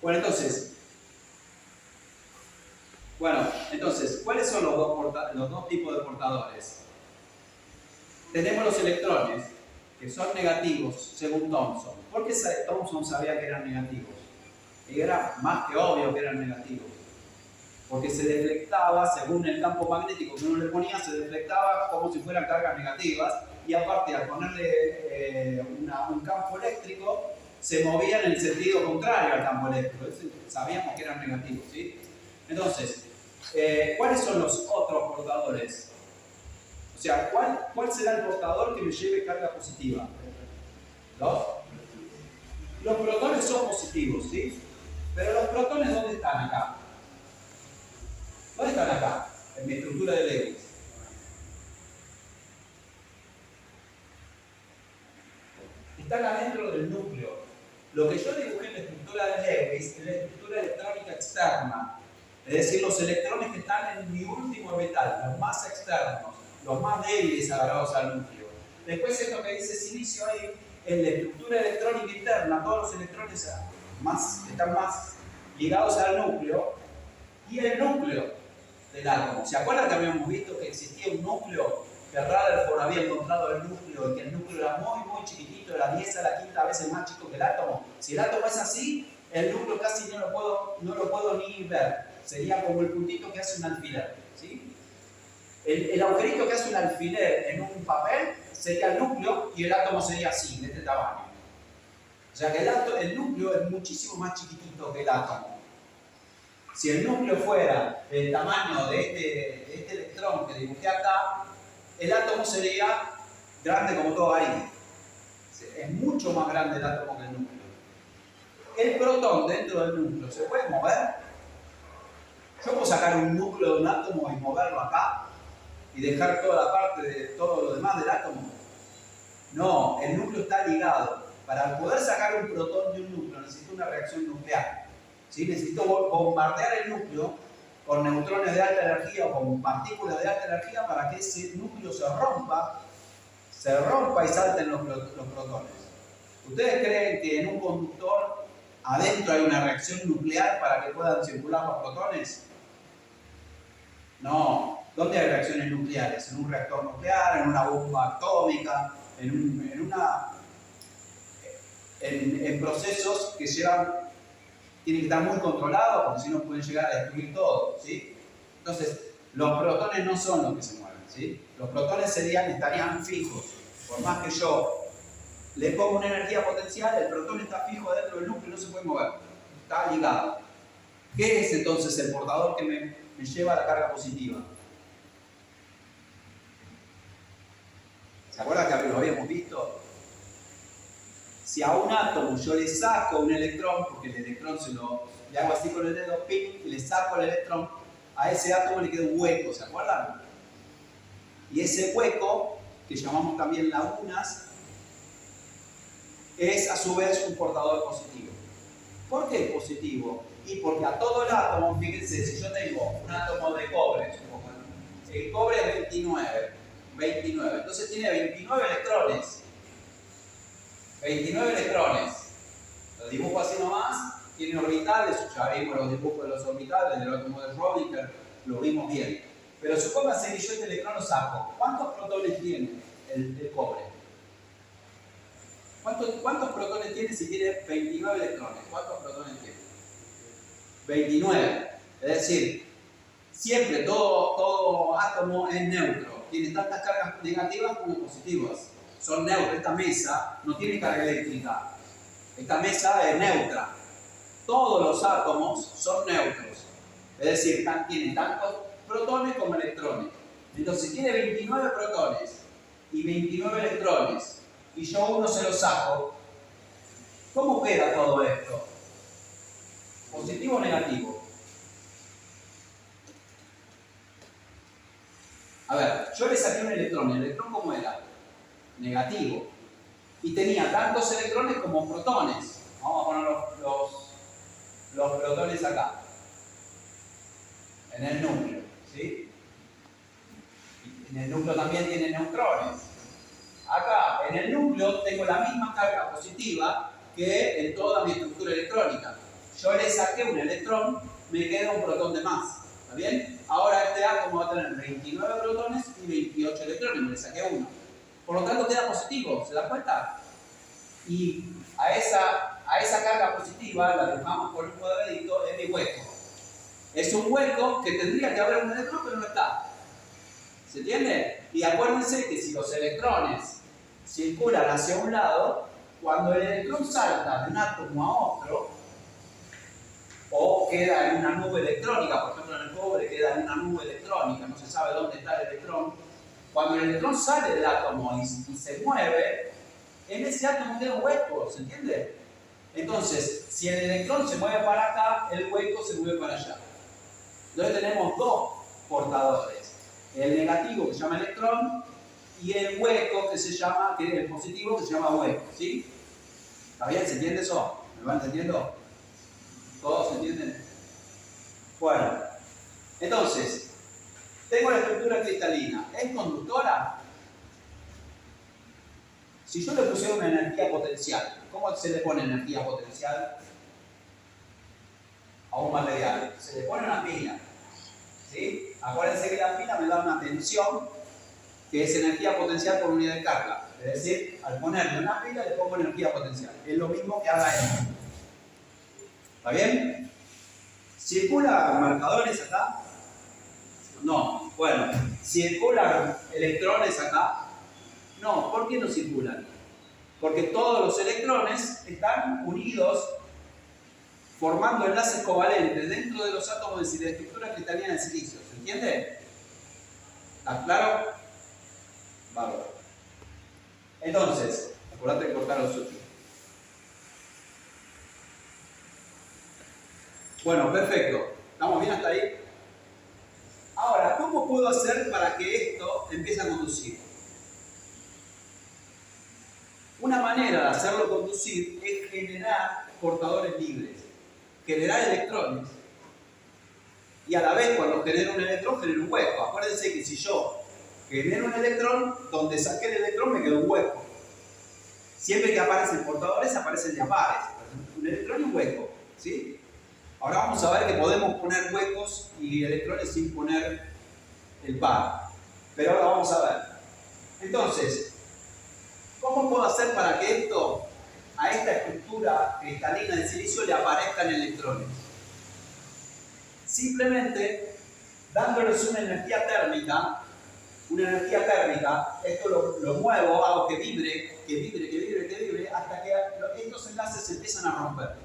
Bueno, entonces, ¿cuáles son los dos tipos de portadores? Tenemos los electrones, que son negativos, según Thomson. ¿Por qué Thomson sabía que eran negativos? Y era más que obvio que eran negativos. Porque se deflectaba, según el campo magnético que uno le ponía, se deflectaba como si fueran cargas negativas. Y aparte, al ponerle un campo eléctrico, se movía en el sentido contrario al campo eléctrico. Sabíamos que eran negativos, ¿sí? Entonces, ¿cuáles son los otros portadores? O sea, ¿cuál será el portador que me lleve carga positiva? Los protones son positivos, ¿sí? Pero los protones, ¿dónde están acá? ¿Dónde están acá? En mi estructura de Lewis. Están adentro del núcleo. Lo que yo dibujé en la estructura de Lewis es la estructura electrónica externa. Es decir, los electrones que están en mi último orbital, los más externos, los más débiles agarrados al núcleo. Después esto que dice silicio ahí, en la estructura electrónica interna, todos los electrones están más ligados al núcleo y el núcleo del átomo. ¿Se acuerdan que habíamos visto que existía un núcleo? Que Rutherford había encontrado el núcleo y que el núcleo era muy chiquitito, era 10 a la quinta veces más chico que el átomo. Si el átomo es así, el núcleo casi no lo puedo ni ver. Sería como el puntito que hace un alfiler, ¿sí? El agujerito que hace un alfiler en un papel sería el núcleo y el átomo sería así, de este tamaño. O sea que el núcleo es muchísimo más chiquitito que el átomo. Si el núcleo fuera del tamaño de este electrón que dibujé acá, el átomo sería grande como todo ahí. Es mucho más grande el átomo que el núcleo. El protón dentro del núcleo se puede mover. Yo puedo sacar un núcleo de un átomo y moverlo acá y dejar toda la parte de todo lo demás del átomo. No, el núcleo está ligado. Para poder sacar un protón de un núcleo necesito una reacción nuclear. ¿Sí? Necesito bombardear el núcleo con neutrones de alta energía o con partículas de alta energía para que ese núcleo se rompa y salten los protones. ¿Ustedes creen que en un conductor adentro hay una reacción nuclear para que puedan circular los protones? No. ¿Dónde hay reacciones nucleares? En un reactor nuclear, en una bomba atómica, en procesos que tienen que estar muy controlados porque si no pueden llegar a destruir todo, ¿sí? Entonces, los protones no son los que se mueven, ¿sí? Los protones estarían fijos. Por más que yo le ponga una energía potencial, el protón está fijo dentro del núcleo y no se puede mover. Está ligado. ¿Qué es entonces el portador que me lleva a la carga positiva? ¿Se acuerdan que lo habíamos visto? Si a un átomo yo le saco un electrón, porque el electrón le hago así con el dedo, ping, y le saco el electrón, a ese átomo le queda un hueco, ¿se acuerdan? Y ese hueco, que llamamos también lagunas, es a su vez un portador positivo. ¿Por qué positivo? Y porque a todo el átomo, fíjense, si yo tengo un átomo de cobre, el cobre es 29, entonces tiene 29 electrones. 29 electrones. Los dibujo así nomás, tiene orbitales, ya vimos los dibujos de los orbitales del átomo de Schrödinger, lo vimos bien. Pero supóngase que yo este electrón lo saco. ¿Cuántos protones tiene el cobre? ¿Cuántos protones tiene si tiene 29 electrones? ¿Cuántos protones tiene? 29. Es decir, siempre todo átomo es neutro. Tiene tantas cargas negativas como positivas. Son neutros. Esta mesa no tiene carga eléctrica. Esta mesa es neutra. Todos los átomos son neutros. Es decir, tienen tantos protones como electrones. Entonces, si tiene 29 protones y 29 electrones, y yo uno se lo saco, ¿cómo queda todo esto? ¿Positivo o negativo? A ver, yo le saqué un electrón. ¿El electrón cómo era? Negativo. Y tenía tantos electrones como protones. Vamos a poner los protones acá, en el núcleo, ¿sí? En el núcleo también tiene neutrones. Acá, en el núcleo, tengo la misma carga positiva que en toda mi estructura electrónica. yo le saqué un electrón, me queda un protón de más. ¿Está bien? Ahora este átomo va a tener 29 protones y 28 electrones, me le saqué uno. Por lo tanto queda positivo, ¿se da cuenta? Y a esa carga positiva la dejamos por un cuadradito en mi hueco. Es un hueco que tendría que haber un electrón, pero no está. ¿Se entiende? Y acuérdense que si los electrones circulan hacia un lado, cuando el electrón salta de un átomo a otro, o queda en una nube electrónica, por ejemplo en el cobre queda en una nube electrónica, no se sabe dónde está el electrón, cuando el electrón sale del átomo y se mueve, en ese átomo queda un hueco, ¿se entiende? Entonces, si el electrón se mueve para acá, el hueco se mueve para allá. Entonces tenemos dos portadores, el negativo que se llama electrón y el hueco que se llama, que es el positivo que se llama hueco, ¿sí? ¿Está bien? ¿Se entiende eso? ¿Me van entendiendo? ¿Todos se entienden? Bueno, entonces, tengo la estructura cristalina. ¿Es conductora? Si yo le pusiera una energía potencial, ¿cómo se le pone energía potencial a un material? Se le pone una pila. ¿Sí? Acuérdense que la pila me da una tensión que es energía potencial por unidad de carga. Es decir, al ponerle una pila le pongo energía potencial. Es lo mismo que haga esto. ¿Está bien? ¿Circulan marcadores acá? No. Bueno, ¿circulan electrones acá? No. ¿Por qué no circulan? Porque todos los electrones están unidos formando enlaces covalentes dentro de los átomos de la estructura cristalina de silicio. ¿Se entiende? ¿Está claro? Bárbaro. Entonces, acordate de cortar los 8. Bueno, perfecto. ¿Estamos bien hasta ahí? Ahora, ¿cómo puedo hacer para que esto empiece a conducir? Una manera de hacerlo conducir es generar portadores libres, generar electrones. Y a la vez, cuando genero un electrón, genero un hueco. Acuérdense que si yo genero un electrón, donde saqué el electrón me queda un hueco. Siempre que aparecen portadores, aparecen diapares. Un electrón y un hueco. ¿Sí? Ahora vamos a ver que podemos poner huecos y electrones sin poner el par. Pero ahora vamos a ver. Entonces, ¿cómo puedo hacer para que a esta estructura cristalina de silicio le aparezcan electrones? Simplemente dándoles una energía térmica, esto lo muevo, hago que vibre, hasta que estos enlaces se empiezan a romper.